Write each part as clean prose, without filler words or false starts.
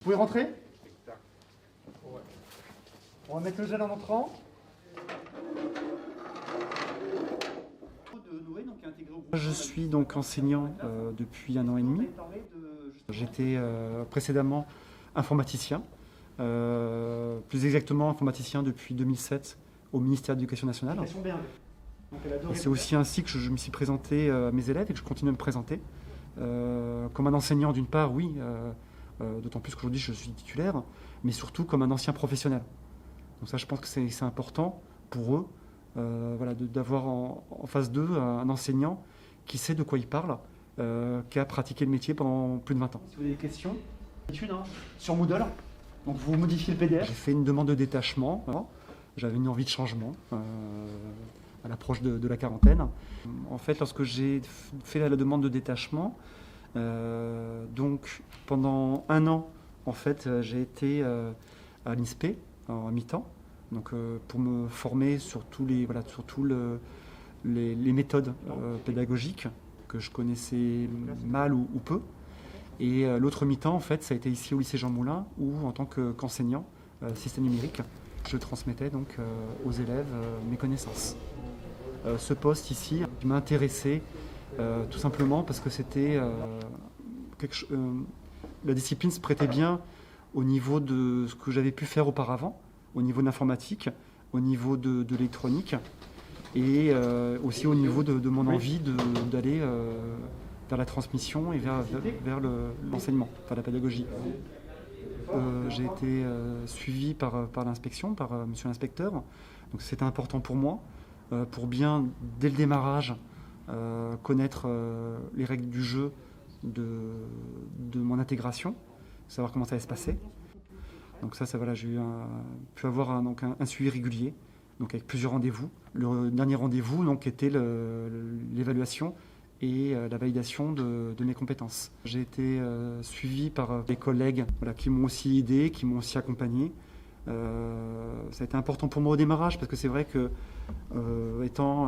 Vous pouvez rentrer? On va mettre le gel en entrant. Je suis donc enseignant depuis 1 an et demi. J'étais précédemment informaticien, plus exactement informaticien depuis 2007 au ministère de l'Éducation nationale. C'est aussi ainsi que je me suis présenté à mes élèves et que je continue à me présenter. Comme un enseignant d'une part, oui, d'autant plus qu'aujourd'hui je suis titulaire, mais surtout comme un ancien professionnel. Donc ça, je pense que c'est important pour eux d'avoir en face d'eux un enseignant qui sait de quoi il parle, qui a pratiqué le métier pendant plus de 20 ans. Si vous avez des questions, sur Moodle, donc vous modifiez le PDF. J'ai fait une demande de détachement, j'avais une envie de changement à l'approche de la quarantaine. En fait, lorsque j'ai fait la demande de détachement, donc pendant 1 an, en fait, j'ai été à l'INSPE en mi-temps, donc pour me former sur les méthodes pédagogiques que je connaissais mal ou peu. Et l'autre mi-temps, en fait, ça a été ici au lycée Jean Moulin, où en tant qu'enseignant système numérique, je transmettais donc aux élèves mes connaissances. Ce poste ici m'a intéressé tout simplement parce que c'était la discipline se prêtait bien au niveau de ce que j'avais pu faire auparavant, au niveau de l'informatique, au niveau de l'électronique et aussi au niveau de mon envie d'aller vers la transmission et vers l'enseignement, vers la pédagogie. J'ai été suivi par l'inspection, par monsieur l'inspecteur, donc c'était important pour moi, pour bien, dès le démarrage, connaître les règles du jeu de mon intégration, savoir comment ça allait se passer. Donc j'ai pu avoir un suivi régulier, donc avec plusieurs rendez-vous. Le dernier rendez-vous donc, était l'évaluation et la validation de mes compétences. J'ai été suivi par des collègues qui m'ont aussi aidé, qui m'ont aussi accompagné. Ça a été important pour moi au démarrage parce que c'est vrai que étant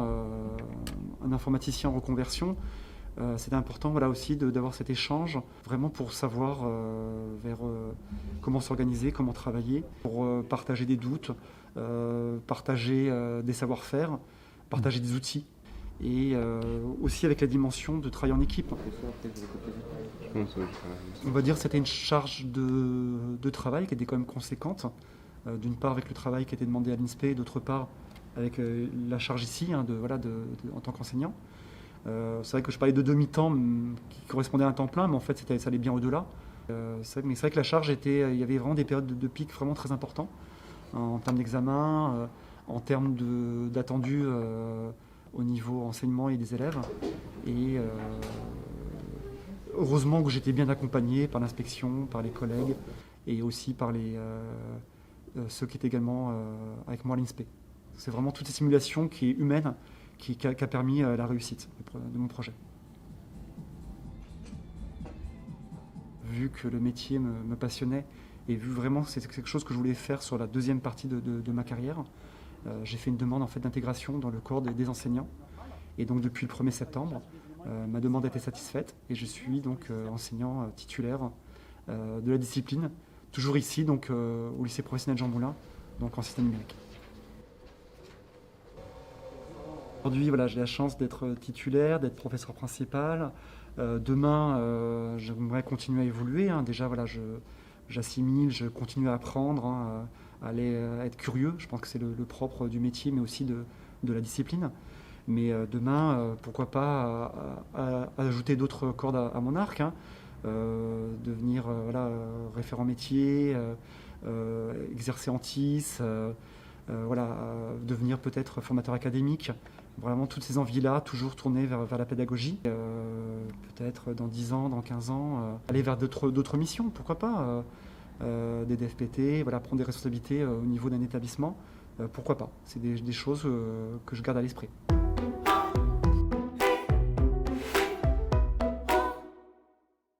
un informaticien en reconversion, c'était important aussi d'avoir cet échange vraiment pour savoir comment s'organiser, comment travailler, pour partager des doutes, partager des savoir-faire, partager des outils et aussi avec la dimension de travailler en équipe. On va dire que c'était une charge de travail qui était quand même conséquente. D'une part avec le travail qui était demandé à l'INSPE et d'autre part avec la charge ici en tant qu'enseignant. C'est vrai que je parlais de demi-temps qui correspondait à un temps plein, mais en fait ça allait bien au-delà. C'est vrai que la charge il y avait vraiment des périodes de pic vraiment très importants en termes d'examen, en termes d'attendu au niveau enseignement et des élèves. Et heureusement que j'étais bien accompagné par l'inspection, par les collègues et aussi par ceux qui étaient également avec moi à l'INSPE. C'est vraiment toute cette simulation qui est humaine qui a permis la réussite de mon projet. Vu que le métier me passionnait et vu vraiment que c'est quelque chose que je voulais faire sur la deuxième partie de ma carrière, j'ai fait une demande d'intégration dans le corps des enseignants. Et donc depuis le 1er septembre, ma demande a été satisfaite et je suis donc enseignant titulaire de la discipline, toujours ici donc au lycée professionnel Jean Moulin, donc en système numérique. Aujourd'hui, j'ai la chance d'être titulaire, d'être professeur principal. Demain, j'aimerais continuer à évoluer. Déjà, j'assimile, je continue à apprendre, à être curieux. Je pense que c'est le propre du métier, mais aussi de la discipline. Mais demain, pourquoi pas ajouter d'autres cordes à mon arc, devenir référent métier, exercer en TIS, devenir peut-être formateur académique. Vraiment toutes ces envies-là, toujours tourner vers la pédagogie. Peut-être dans 10 ans, dans 15 ans, aller vers d'autres missions, pourquoi pas des DFPT, prendre des responsabilités au niveau d'un établissement, pourquoi pas. C'est des choses que je garde à l'esprit.